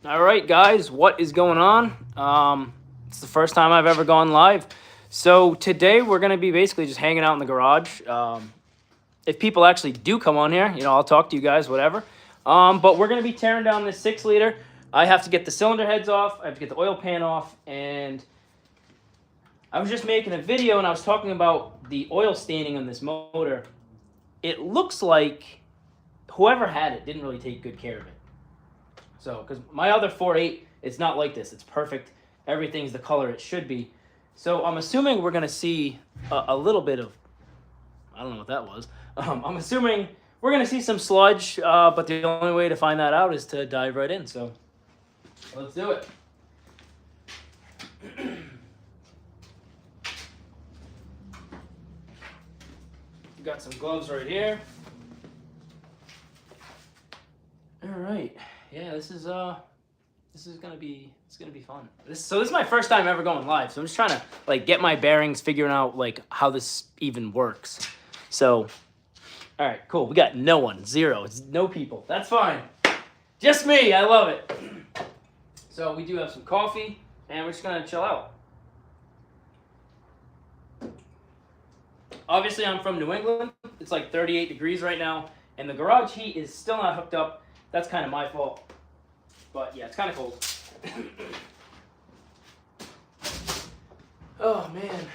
All right, guys, what is going on? It's the first time I've ever gone live. So today we're going to be basically just hanging out in the garage. If people actually do come on here, I'll talk to you guys, whatever. But we're going to be tearing down this 6-liter. I have to get the cylinder heads off. I have to get the oil pan off. And I was just making a video and I was talking about the oil staining on this motor. It looks like whoever had it didn't really take good care of it. So, because my other 4.8, it's not like this. It's perfect. Everything's the color it should be. So I'm assuming we're going to see a little bit of, I don't know what that was. I'm assuming we're going to see some sludge, but the only way to find that out is to dive right in. So let's do it. Got some gloves right here. All right. Yeah, this is gonna be fun. This is my first time ever going live, so I'm just trying to get my bearings, figuring out how this even works. So, all right, cool. We got no one, zero. It's no people. That's fine. Just me. I love it. So we do have some coffee, and we're just gonna chill out. Obviously, I'm from New England. It's like 38 degrees right now, and the garage heat is still not hooked up. That's kind of my fault. But yeah, it's kind of cold. Oh man.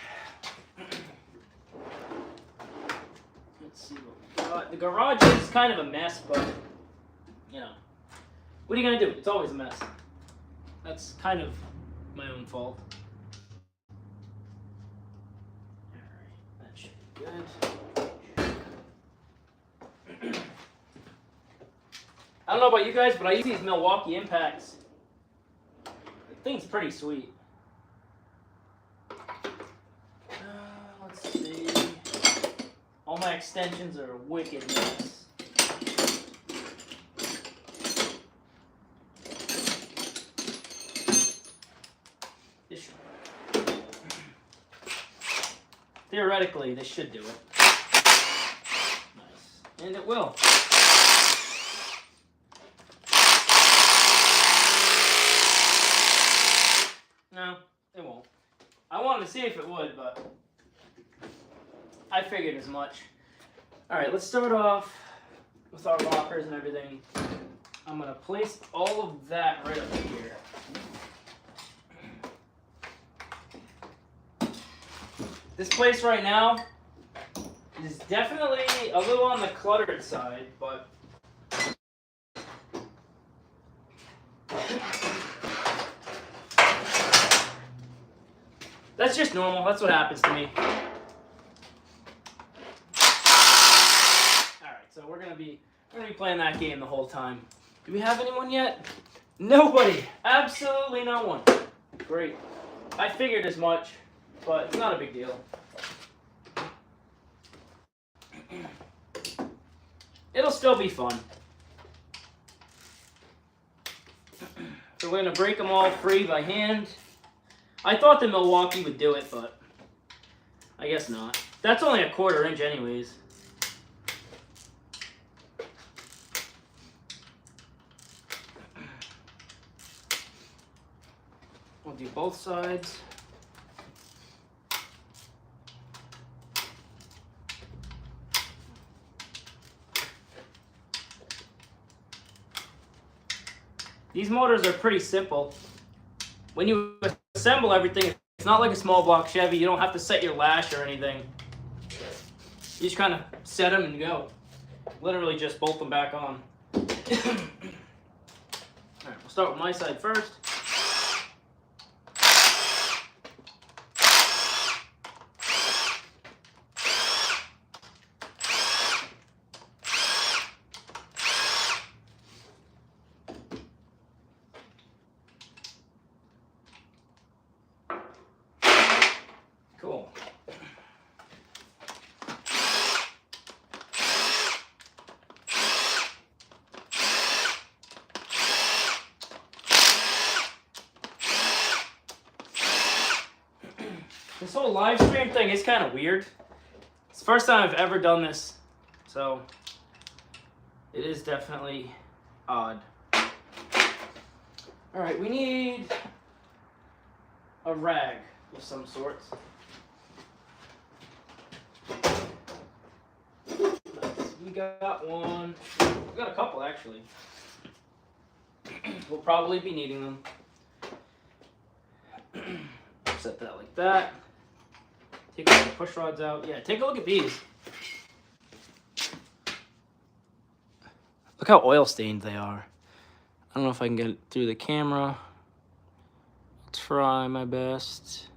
Let's see what we got. The garage is kind of a mess, but what are you gonna do? It's always a mess. That's kind of my own fault. Alright, that should be good. I don't know about you guys, but I use these Milwaukee Impacts. The thing's pretty sweet. Let's see. All my extensions are a wicked mess. Theoretically, this should do it. Nice. And it will. No, it won't. I wanted to see if it would, but I figured as much. Alright, let's start off with our lockers and everything. I'm going to place all of that right up here. This place right now is definitely a little on the cluttered side, but that's just normal. That's what happens to me. Alright, so we're gonna be playing that game the whole time. Do we have anyone yet? Nobody. Absolutely no one. Great. I figured as much, but it's not a big deal. It'll still be fun. So we're gonna break them all free by hand. I thought the Milwaukee would do it, but I guess not. That's only a 1/4 inch anyways. We'll do both sides. These motors are pretty simple. When you assemble everything, it's not like a small block Chevy. You don't have to set your lash or anything. You just kind of set them and go. Literally just bolt them back on. Alright, we'll start with my side first. Cool. This whole live stream thing is kind of weird. It's the first time I've ever done this, so it is definitely odd. All right, we need a rag of some sorts. We got one. We got a couple actually. We'll probably be needing them. Set that like that. Take all the push rods out. Yeah, take a look at these. Look how oil stained they are. I don't know if I can get it through the camera. I'll try my best.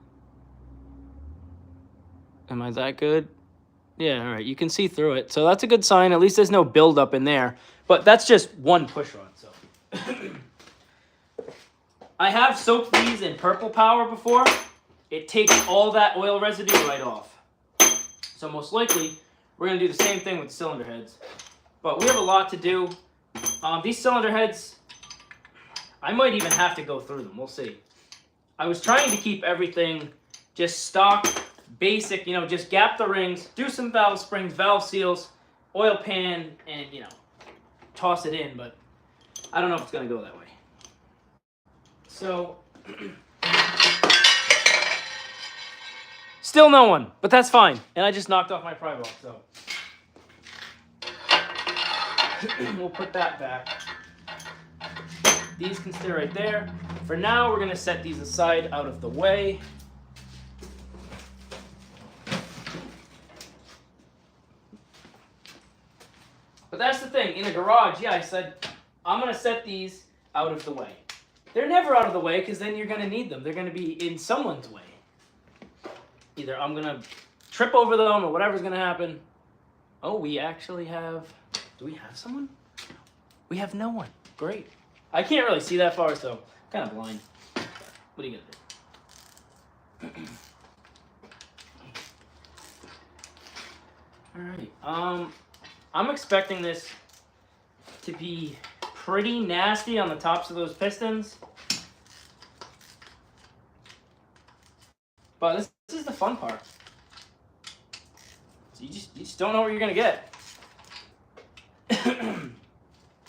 Am I that good? Yeah, all right. You can see through it. So that's a good sign. At least there's no buildup in there. But that's just one push rod. So I have soaked these in Purple Power before. It takes all that oil residue right off. So most likely, we're going to do the same thing with the cylinder heads. But we have a lot to do. These cylinder heads, I might even have to go through them. We'll see. I was trying to keep everything just stock, basic, you know, just gap the rings, do some valve springs, valve seals, oil pan, and, you know, toss it in. But I don't know if it's going to go that way. So, still no one, but that's fine. And I just knocked off my pry bar, so we'll put that back. These can stay right there. For now, we're gonna set these aside out of the way. But that's the thing, in a garage, yeah, I said, I'm gonna set these out of the way. They're never out of the way because then you're going to need them. They're going to be in someone's way. Either I'm going to trip over them or whatever's going to happen. Oh, we actually have... Do we have someone? We have no one. Great. I can't really see that far, so I'm kind of blind. What are you going to do? All right. I'm expecting this to be pretty nasty on the tops of those pistons. But this is the fun part. So you just don't know what you're gonna get.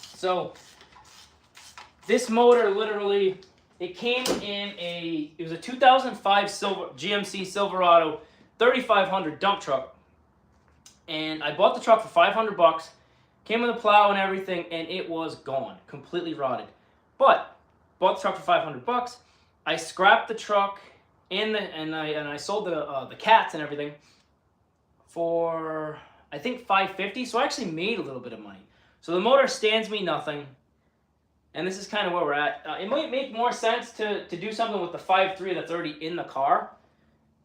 So this motor literally, it came in it was a 2005 GMC Silverado 3500 dump truck. And I bought the truck for $500. Came with a plow and everything, and it was gone, completely rotted. But bought the truck for $500. I scrapped the truck and I sold the cats and everything for I think $550. So I actually made a little bit of money. So the motor stands me nothing, and this is kind of where we're at. It might make more sense to do something with the 5.3 or the 30 in the car,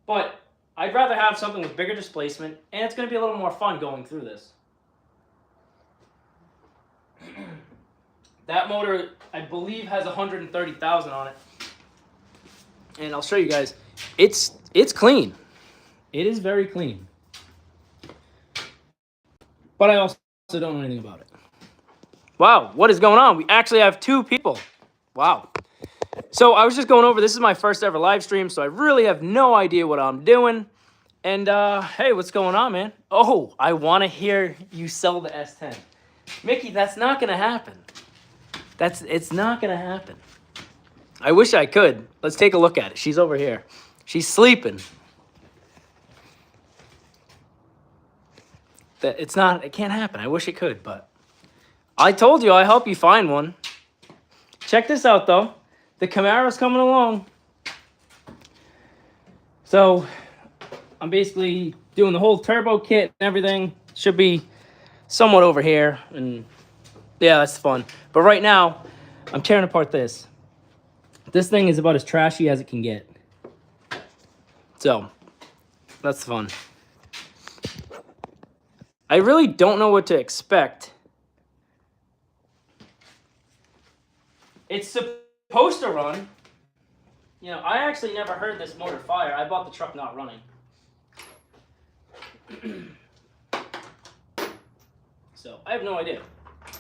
but I'd rather have something with bigger displacement, and it's going to be a little more fun going through this. That motor, I believe, has 130,000 on it. And I'll show you guys. It's clean. It is very clean. But I also don't know anything about it. Wow, what is going on? We actually have two people. Wow. So I was just going over, this is my first ever live stream, so I really have no idea what I'm doing. And hey, what's going on, man? Oh, I want to hear you sell the S10. Mickey, that's not going to happen. It's not going to happen. I wish I could. Let's take a look at it. She's over here. She's sleeping. It can't happen. I wish it could, but I told you I'll help you find one. Check this out, though. The Camaro's coming along. So I'm basically doing the whole turbo kit and everything. Should be somewhat over here, and yeah, that's fun. But right now, I'm tearing apart this. This thing is about as trashy as it can get. So, that's fun. I really don't know what to expect. It's supposed to run. You know, I actually never heard this motor fire. I bought the truck not running. So, I have no idea.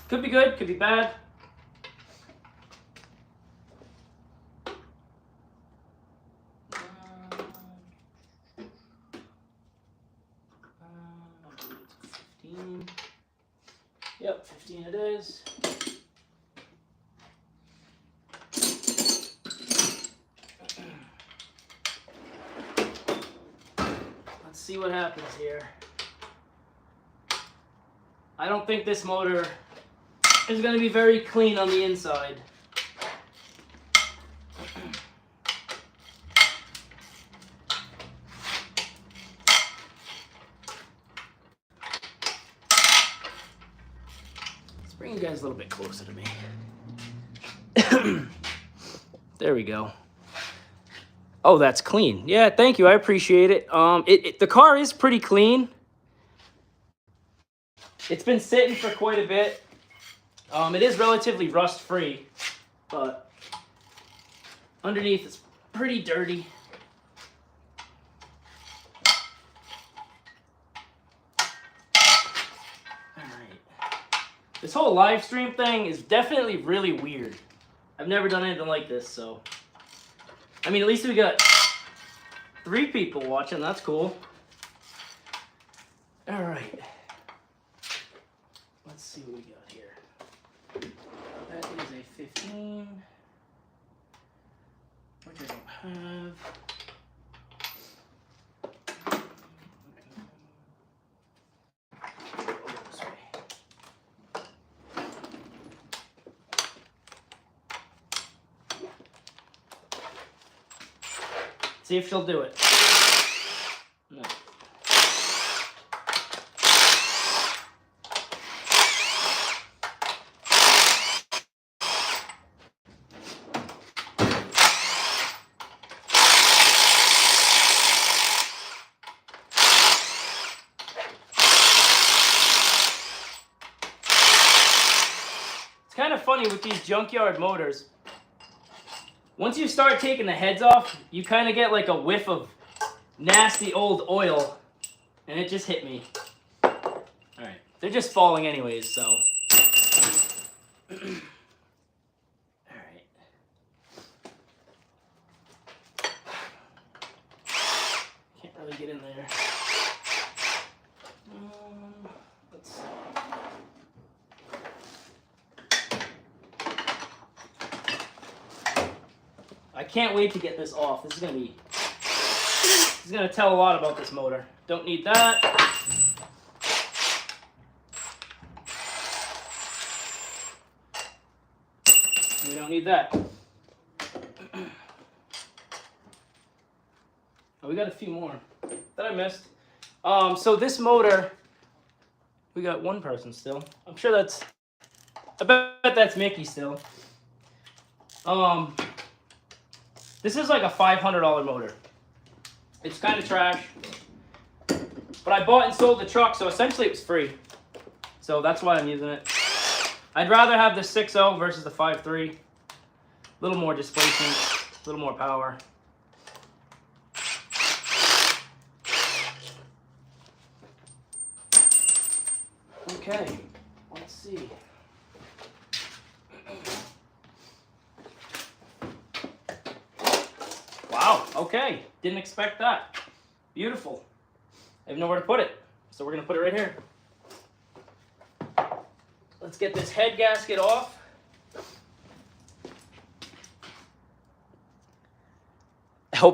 Could be good, could be bad. Yep, 15 it is. see what happens here. I don't think this motor is going to be very clean on the inside. Let's bring you guys a little bit closer to me. There we go. Oh, that's clean. Yeah, thank you. I appreciate it. The car is pretty clean. It's been sitting for quite a bit. It is relatively rust-free, but underneath it's pretty dirty. All right. This whole live stream thing is definitely really weird. I've never done anything like this, so. I mean, at least we got 3 people watching. That's cool. All right. Let's see what we got here. That is a 15, which I don't have. I'll go this way. See if she'll do it. No. It's kind of funny with these junkyard motors. Once you start taking the heads off, you kind of get like a whiff of nasty old oil, and it just hit me. All right, they're just falling anyways, so. All right. Can't really get in there. Let's see. I can't wait to get this off. This is gonna tell a lot about this motor. Don't need that. We don't need that. Oh, we got a few more that I missed. So this motor, we got one person still. I'm sure that's, I bet that's Mickey still. This is like a $500 motor. It's kind of trash, but I bought and sold the truck, so essentially it was free. So that's why I'm using it. I'd rather have the 6.0 versus the 5.3. A little more displacement, a little more power. Okay, let's see. Wow, okay, didn't expect that. Beautiful. I have nowhere to put it, so we're gonna put it right here. Let's get this head gasket off.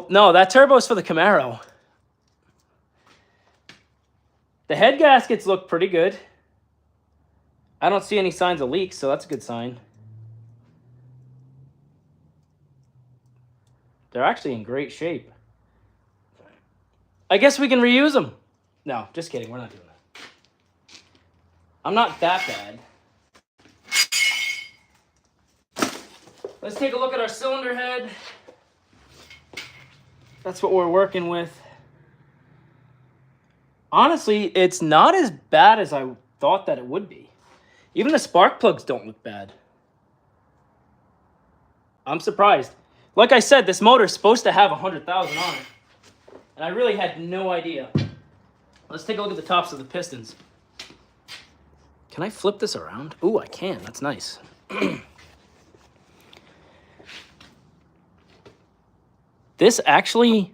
No, that turbo's for the Camaro. The head gaskets look pretty good. I don't see any signs of leaks, so that's a good sign. They're actually in great shape. I guess we can reuse them. No, just kidding. We're not doing that. I'm not that bad. Let's take a look at our cylinder head. That's what we're working with. Honestly, it's not as bad as I thought that it would be. Even the spark plugs don't look bad. I'm surprised. Like I said, this motor is supposed to have 100,000 on it. And I really had no idea. Let's take a look at the tops of the pistons. Can I flip this around? Ooh, I can. That's nice. This actually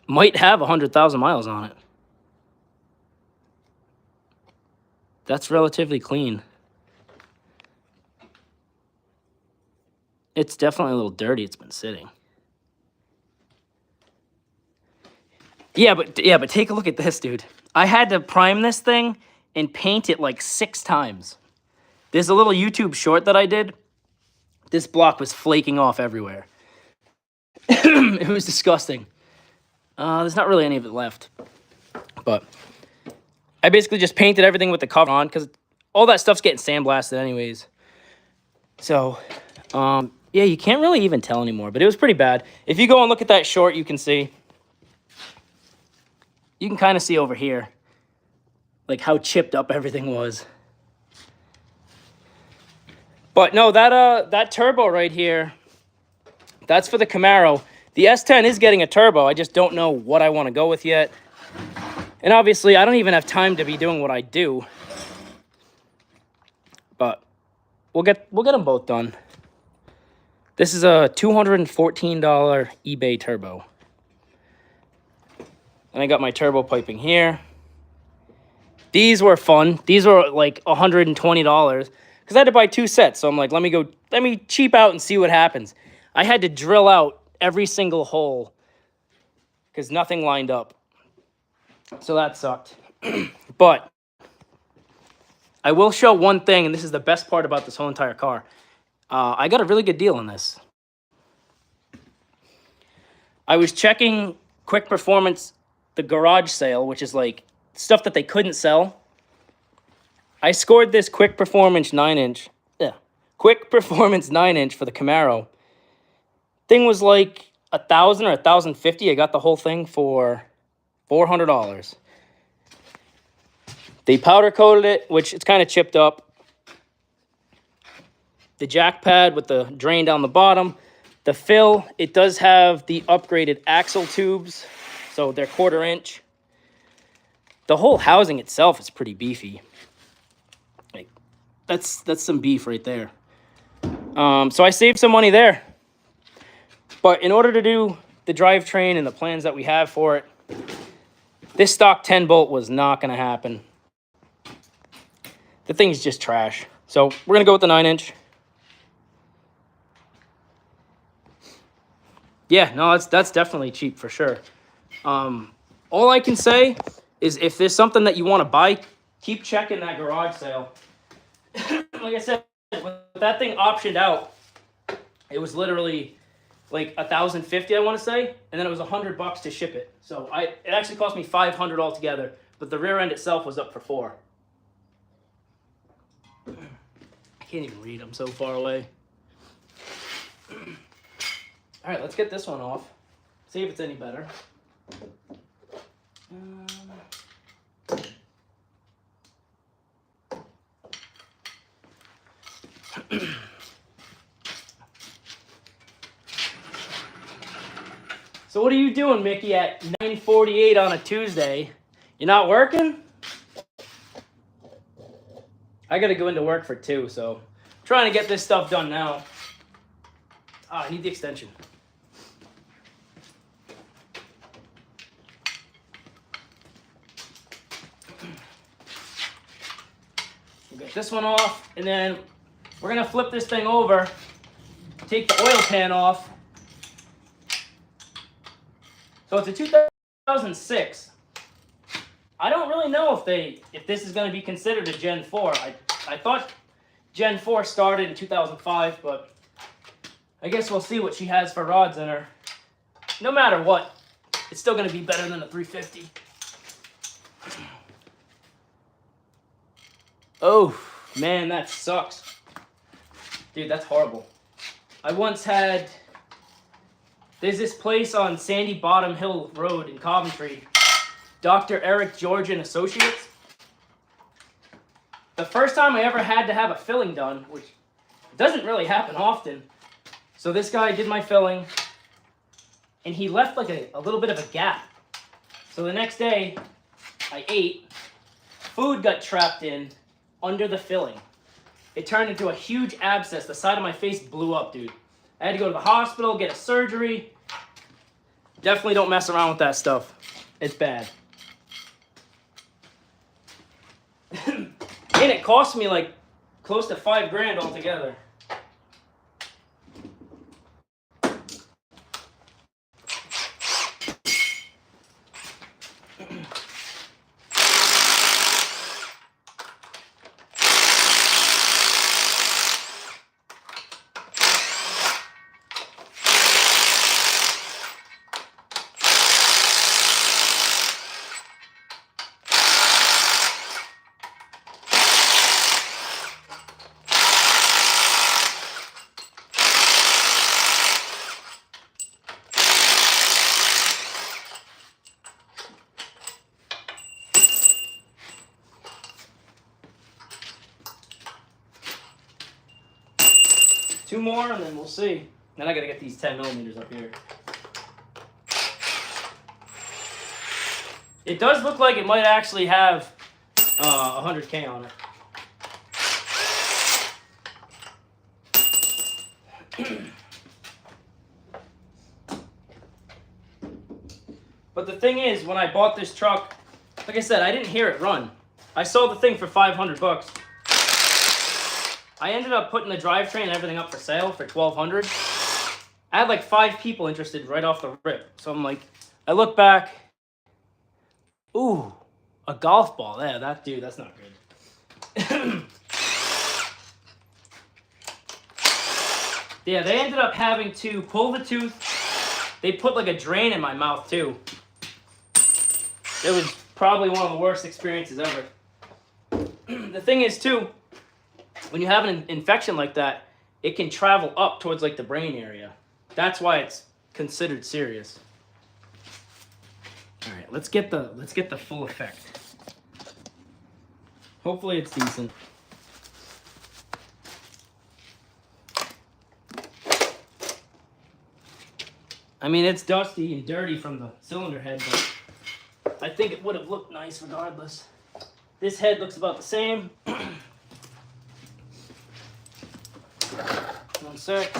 might have 100,000 miles on it. That's relatively clean. It's definitely a little dirty. It's been sitting. Yeah, but take a look at this, dude. I had to prime this thing and paint it like 6 times. There's a little YouTube short that I did. This block was flaking off everywhere. It was disgusting. There's not really any of it left. But I basically just painted everything with the cover on because all that stuff's getting sandblasted anyways. So, yeah, you can't really even tell anymore, but it was pretty bad. If you go and look at that short, you can see. You can kind of see over here, like how chipped up everything was. But no, that turbo right here, that's for the Camaro. The S10 is getting a turbo. I just don't know what I want to go with yet. And obviously, I don't even have time to be doing what I do. But we'll get them both done. This is a $214 eBay turbo. And I got my turbo piping here. These were fun. These were like $120 because I had to buy 2 sets. So I'm like, let me cheap out and see what happens. I had to drill out every single hole because nothing lined up. So that sucked. But I will show one thing, and this is the best part about this whole entire car. I got a really good deal on this. I was checking Quick Performance, the garage sale, which is like stuff that they couldn't sell. I scored this Quick Performance 9-inch. Yeah. Quick Performance 9-inch for the Camaro. Thing was like $1,000 or $1,050. I got the whole thing for $400. They powder coated it, which it's kind of chipped up. The jack pad with the drain down the bottom. The fill, it does have the upgraded axle tubes, so they're 1/4 inch. The whole housing itself is pretty beefy. Like that's some beef right there. So I saved some money there. But in order to do the drivetrain and the plans that we have for it, this stock 10-bolt was not going to happen. The thing's just trash. So we're going to go with the 9-inch. Yeah, no, that's definitely cheap for sure. All I can say is if there's something that you want to buy, keep checking that garage sale. Like I said, when that thing optioned out, it was literally like $1,050, I want to say, and then it was $100 to ship it. So it actually cost me $500 altogether, but the rear end itself was up for $400. I can't even read. I'm so far away. All right, let's get this one off. See if it's any better. So what are you doing, Mickey, at 9:48 on a Tuesday? You're not working? I got to go into work for 2, so I'm trying to get this stuff done now. I need the extension. We'll get this one off, and then we're going to flip this thing over, take the oil pan off. So it's a 2006. I don't really know if this is going to be considered a Gen 4. I thought Gen 4 started in 2005, but I guess we'll see what she has for rods in her. No matter what, it's still going to be better than a 350. Oh, man, that sucks. Dude, that's horrible. I once had... There's this place on Sandy Bottom Hill Road in Coventry, Dr. Eric George and Associates. The first time I ever had to have a filling done, which doesn't really happen often. So this guy did my filling, and he left like a little bit of a gap. So the next day, I ate. Food got trapped in under the filling. It turned into a huge abscess. The side of my face blew up, dude. I had to go to the hospital, get a surgery. Definitely don't mess around with that stuff. It's bad. And it cost me like close to $5,000 altogether. 2 more, and then we'll see. Then I gotta get these 10 millimeters up here. It does look like it might actually have 100K on it. But the thing is, when I bought this truck, like I said, I didn't hear it run. I sold the thing for 500 bucks. I ended up putting the drivetrain and everything up for sale for 1,200. I had like 5 people interested right off the rip. So I'm like, I look back. Ooh, a golf ball. Yeah, that's not good. Yeah, they ended up having to pull the tooth. They put like a drain in my mouth too. It was probably one of the worst experiences ever. The thing is too, when you have an infection like that, it can travel up towards like the brain area. That's why it's considered serious. All right, let's get the full effect. Hopefully it's decent. I mean, it's dusty and dirty from the cylinder head, but I think it would have looked nice regardless. This head looks about the same. One sec.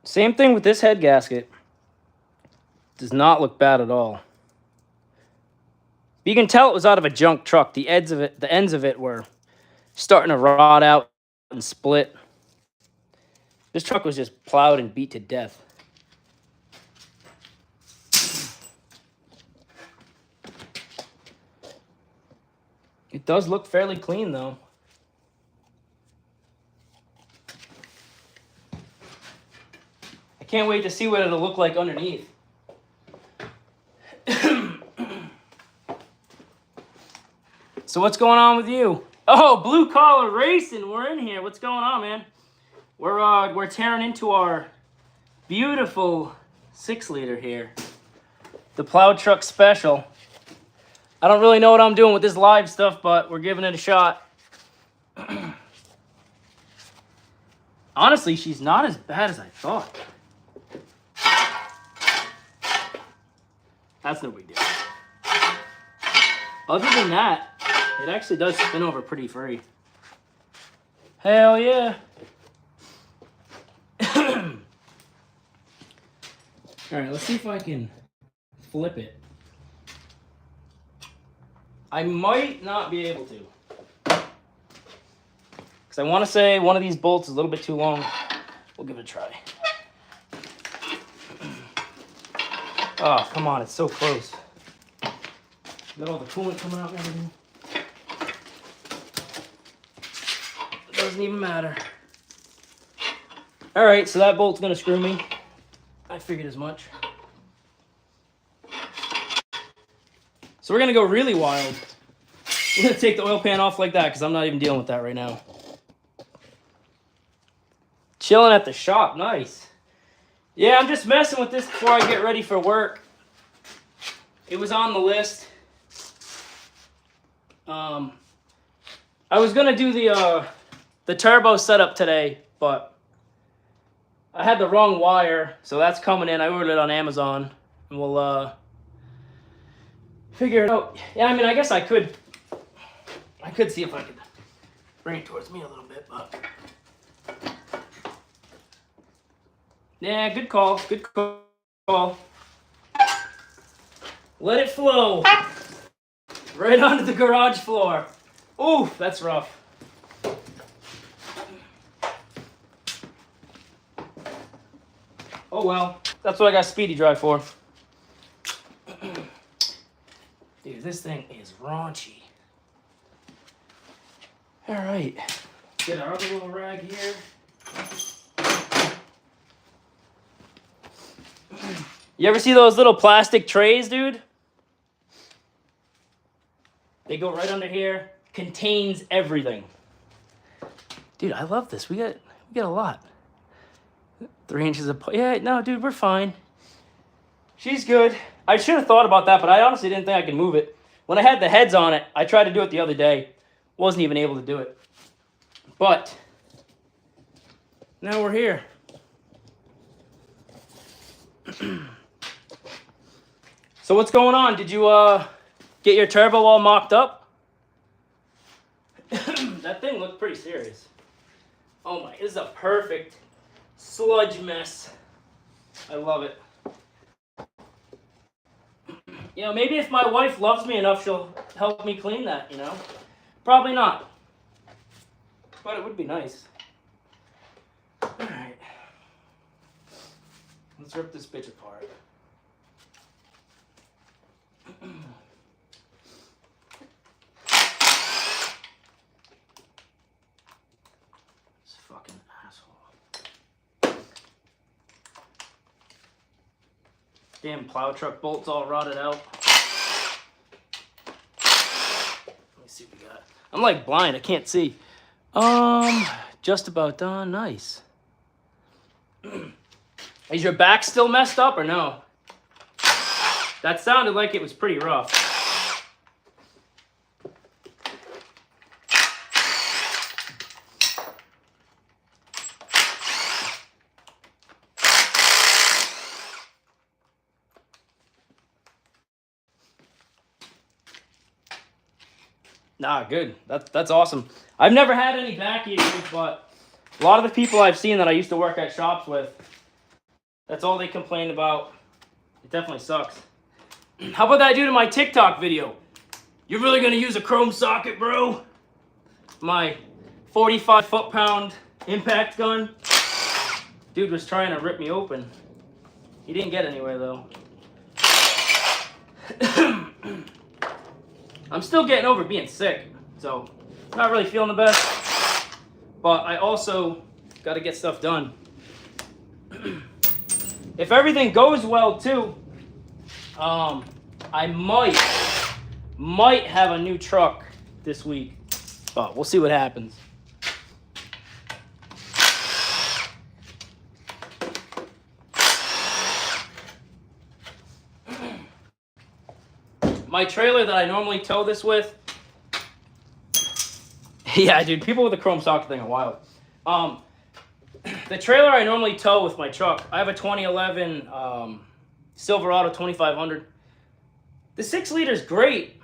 Same thing with this head gasket. Does not look bad at all. You can tell it was out of a junk truck. The ends of it were starting to rot out and split. This truck was just plowed and beat to death. It does look fairly clean though. I can't wait to see what it'll look like underneath. So what's going on with you? Oh, Blue Collar Racing, we're in here. What's going on, man? We're tearing into our beautiful 6-liter here. The plow truck special. I don't really know what I'm doing with this live stuff, but we're giving it a shot. Honestly, she's not as bad as I thought. That's no big deal. Other than that, it actually does spin over pretty free. Hell yeah. Alright, let's see if I can flip it. I might not be able to. Because I want to say one of these bolts is a little bit too long. We'll give it a try. Oh, come on, it's so close. Got all the coolant coming out and everything. It doesn't even matter. All right, so that bolt's gonna screw me. I figured as much. So we're gonna go really wild. We're gonna take the oil pan off like that because I'm not even dealing with that right now. Chilling at the shop, nice. Yeah, I'm just messing with this before I get ready for work. It was on the list. I was gonna do the turbo setup today, but I had the wrong wire, so that's coming in. I ordered it on Amazon, and we'll figure it out. Yeah, I mean, I guess I could see if I could bring it towards me a little bit, but yeah, good call, good call. Let it flow right onto the garage floor. Ooh, that's rough. Oh well, that's what I got Speedy Drive for. Dude, this thing is raunchy. All right, get our other little rag here. You ever see those little plastic trays, dude? They go right under here. Contains everything. Dude, I love this. We got a lot. 3 inches of... Yeah, no, dude, we're fine. She's good. I should have thought about that, but I honestly didn't think I could move it. When I had the heads on it, I tried to do it the other day. Wasn't even able to do it. But now we're here. So what's going on? Did you get your turbo all mocked up? That thing looked pretty serious. Oh my, this is a perfect sludge mess. I love it. You know, maybe if my wife loves me enough, she'll help me clean that, you know? Probably not. But it would be nice. Alright. Let's rip this bitch apart. This fucking asshole. Damn plow truck bolts all rotted out. Let me see what we got. I'm like blind, I can't see. Just about done. Nice. Is your back still messed up or no? That sounded like it was pretty rough. Nah, good. That's awesome. I've never had any back issues, but a lot of the people I've seen that I used to work at shops with, that's all they complain about. It definitely sucks. How about that I do to my TikTok video? You're really gonna use a chrome socket, bro? My 45 foot-pound impact gun? Dude was trying to rip me open. He didn't get anywhere though. I'm still getting over being sick, so not really feeling the best. But I also got to get stuff done. If everything goes well too, I might have a new truck this week. But we'll see what happens. My trailer that I normally tow this with. Yeah, dude, people with the chrome socket thing are wild. The trailer I normally tow with my truck, I have a 2011 Silverado 2500. The 6 liter is great.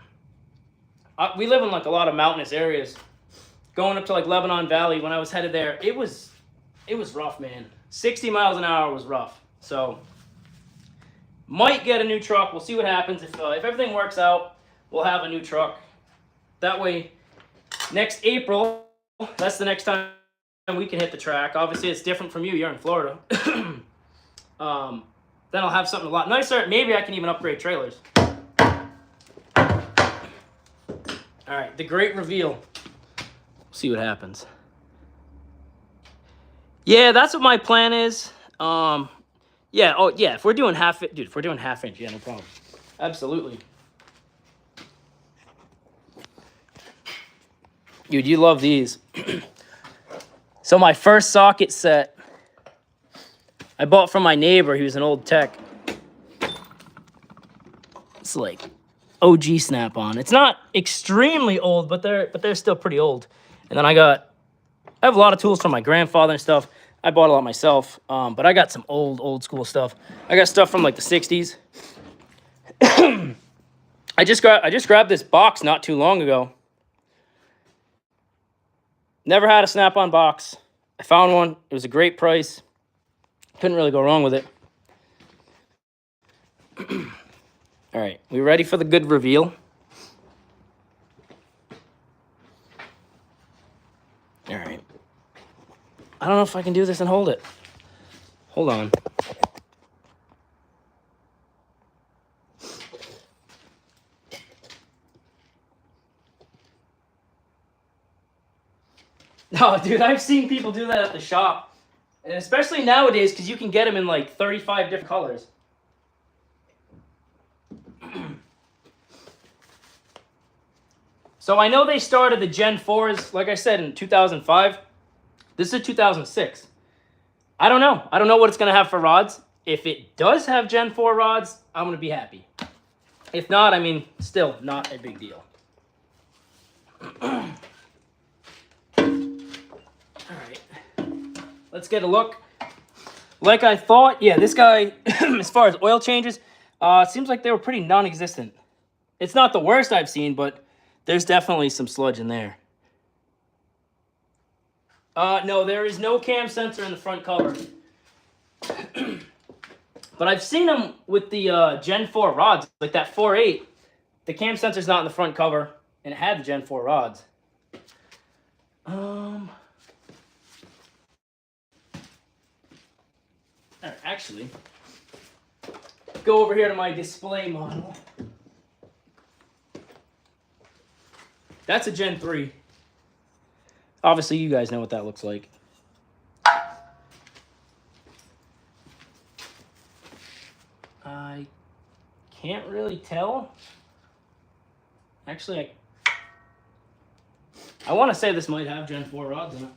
We live in like a lot of mountainous areas. Going up to like Lebanon Valley, when I was headed there, it was rough, man. 60 miles an hour was rough. So might get a new truck. We'll see what happens. If everything works out, we'll have a new truck. That way, next April, that's the next time we can hit the track. Obviously, it's different from you. You're in Florida. Then I'll have something a lot nicer. Maybe I can even upgrade trailers. All right, the great reveal. See what happens. Yeah, that's what my plan is. Yeah, oh yeah, if we're doing half inch, yeah, no problem. Absolutely. Dude, you love these. So my first socket set, I bought from my neighbor. He was an old tech. It's like OG snap-on. It's not extremely old, but they're still pretty old. And then I have a lot of tools from my grandfather and stuff. I bought a lot myself, but I got some old school stuff. I got stuff from like the 60s. I just grabbed this box not too long ago. Never had a snap-on box. I found one. It was a great price. Couldn't really go wrong with it. All right, we ready for the good reveal? All right. I don't know if I can do this and hold it. Hold on. No, dude, I've seen people do that at the shop. And especially nowadays, because you can get them in like 35 different colors. So I know they started the Gen 4s, like I said, in 2005. This is a 2006. I don't know. I don't know what it's going to have for rods. If it does have Gen 4 rods, I'm going to be happy. If not, I mean, still not a big deal. All right. Let's get a look. Like I thought, yeah, this guy, as far as oil changes, it seems like they were pretty non-existent. It's not the worst I've seen, but there's definitely some sludge in there. No, there is no cam sensor in the front cover. But I've seen them with the Gen 4 rods, like that 4.8. The cam sensor's not in the front cover, and it had the Gen 4 rods. Actually, go over here to my display model. That's a Gen 3. Obviously, you guys know what that looks like. I can't really tell. Actually, I want to say this might have Gen 4 rods in it.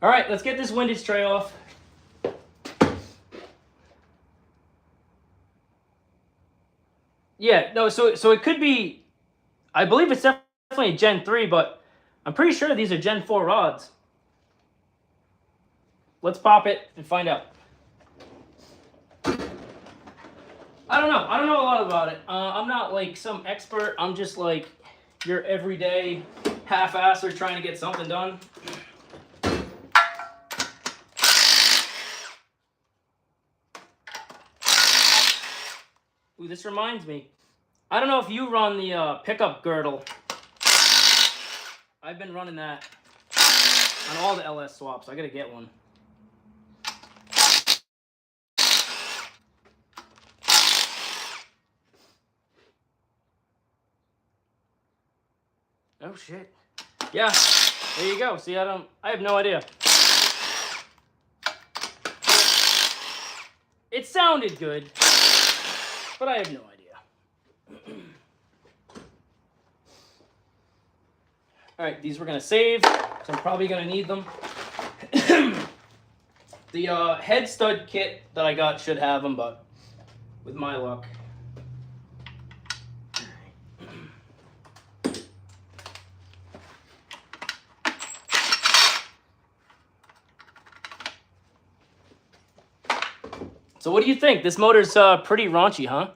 All right, let's get this windage tray off. Yeah, no, so it could be, I believe it's definitely a Gen 3, but I'm pretty sure these are Gen 4 rods. Let's pop it and find out. I don't know. I don't know a lot about it. I'm not like some expert. I'm just like your everyday half-asser trying to get something done. Ooh, this reminds me. I don't know if you run the pickup girdle. I've been running that on all the LS swaps. I gotta get one. Oh shit. Yeah, there you go. See, I have no idea. It sounded good, but I have no idea. All right, these we're gonna save, so I'm probably gonna need them. The head stud kit that I got should have them, but with my luck. So what do you think? This motor's pretty raunchy, huh?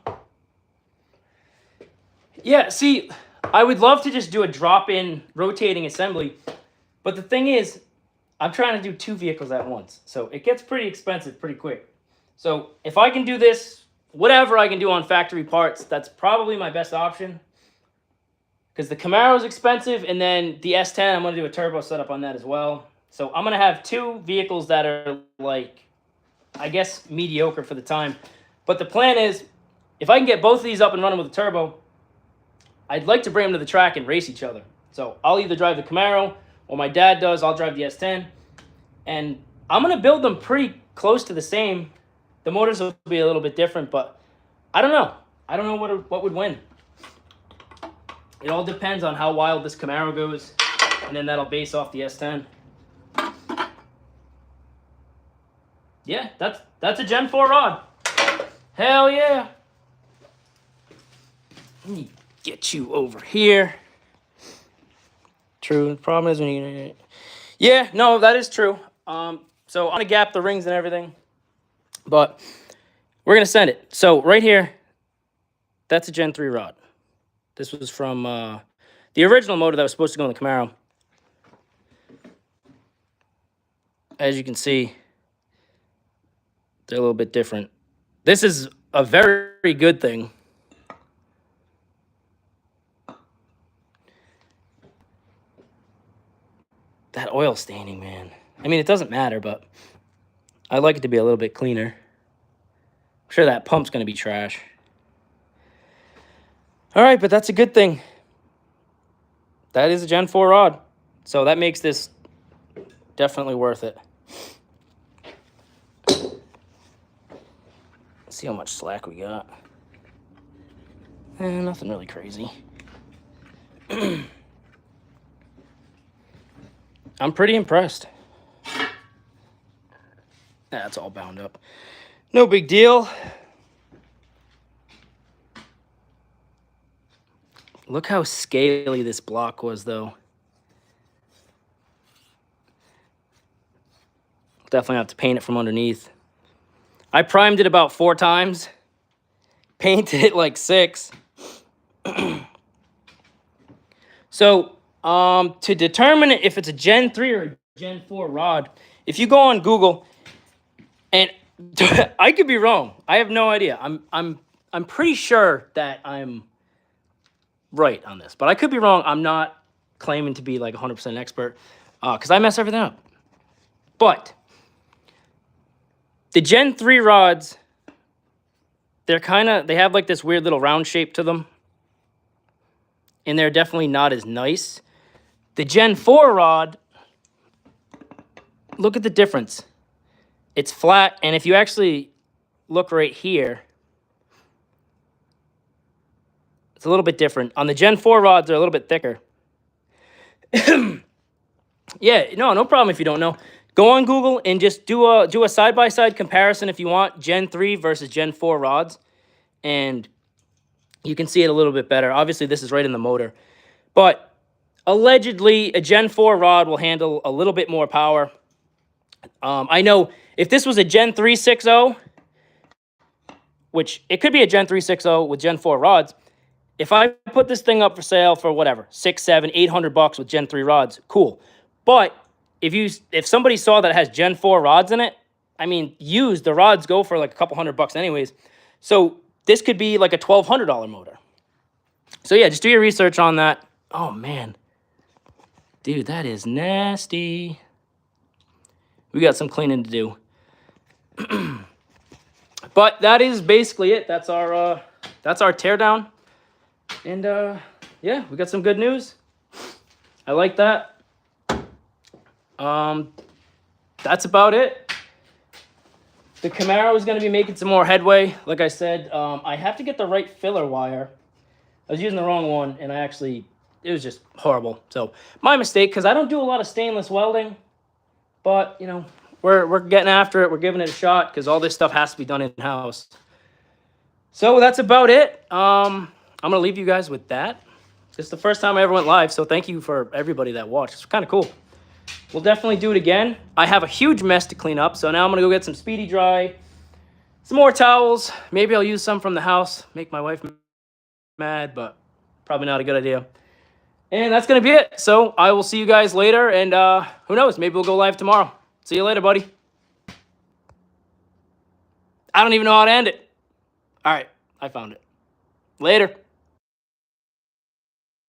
Yeah, see, I would love to just do a drop-in rotating assembly, but the thing is, I'm trying to do 2 vehicles at once, so it gets pretty expensive pretty quick. So if I can do this, whatever I can do on factory parts, that's probably my best option. Because the Camaro's expensive, and then the S10, I'm going to do a turbo setup on that as well. So I'm going to have 2 vehicles that are like, I guess, mediocre for the time. But the plan is, if I can get both of these up and running with a turbo, I'd like to bring them to the track and race each other. So I'll either drive the Camaro, or my dad does, I'll drive the S10. And I'm going to build them pretty close to the same. The motors will be a little bit different, but I don't know. I don't know what would win. It all depends on how wild this Camaro goes, and then that'll base off the S10. Yeah, that's a Gen 4 rod. Hell yeah. Let me get you over here. True. The problem is when you... Yeah, no, that is true. So I'm going to gap the rings and everything. But we're going to send it. So right here, that's a Gen 3 rod. This was from the original motor that was supposed to go in the Camaro. As you can see, they're a little bit different. This is a very good thing. That oil staining, man. I mean, it doesn't matter, but I like it to be a little bit cleaner. I'm sure that pump's going to be trash. All right, but that's a good thing. That is a Gen 4 rod. So that makes this definitely worth it. Let's see how much slack we got. Nothing really crazy. I'm pretty impressed. That's all bound up. No big deal. Look how scaly this block was, though. Definitely have to paint it from underneath. I primed it about 4 times. Painted it like 6. So, to determine if it's a Gen 3 or a Gen 4 rod, if you go on Google, and I could be wrong. I have no idea. I'm pretty sure that I'm right on this, but I could be wrong. I'm not claiming to be like 100% expert because I mess everything up. But the Gen 3 rods, they have like this weird little round shape to them. And they're definitely not as nice. The Gen 4 rod, look at the difference. It's flat, and if you actually look right here, it's a little bit different. On the Gen 4 rods, they're a little bit thicker. Yeah, no problem if you don't know. Go on Google and just do a side-by-side comparison if you want, Gen 3 versus Gen 4 rods, and you can see it a little bit better. Obviously, this is right in the motor. But allegedly, a Gen 4 rod will handle a little bit more power. I know if this was a Gen 360, which it could be a Gen 360 with Gen 4 rods, if I put this thing up for sale for whatever, $600, $700, $800 with Gen 3 rods, cool. But if somebody saw that it has Gen 4 rods in it, I mean, used, the rods go for like a couple $100 anyways. So this could be like a $1,200 motor. So yeah, just do your research on that. Oh man, dude, that is nasty. We got some cleaning to do. But that is basically it. That's our teardown. And yeah, we got some good news. I like that. That's about it. The Camaro is going to be making some more headway. Like I said, I have to get the right filler wire. I was using the wrong one, and it was just horrible. So my mistake, because I don't do a lot of stainless welding. But, you know, we're getting after it. We're giving it a shot because all this stuff has to be done in-house. So that's about it. I'm going to leave you guys with that. This is the first time I ever went live, so thank you for everybody that watched. It's kind of cool. We'll definitely do it again. I have a huge mess to clean up, so now I'm going to go get some Speedy Dry, some more towels. Maybe I'll use some from the house, make my wife mad, but probably not a good idea. And that's going to be it. So I will see you guys later, and who knows, maybe we'll go live tomorrow. See you later, buddy. I don't even know how to end it. All right, I found it. Later.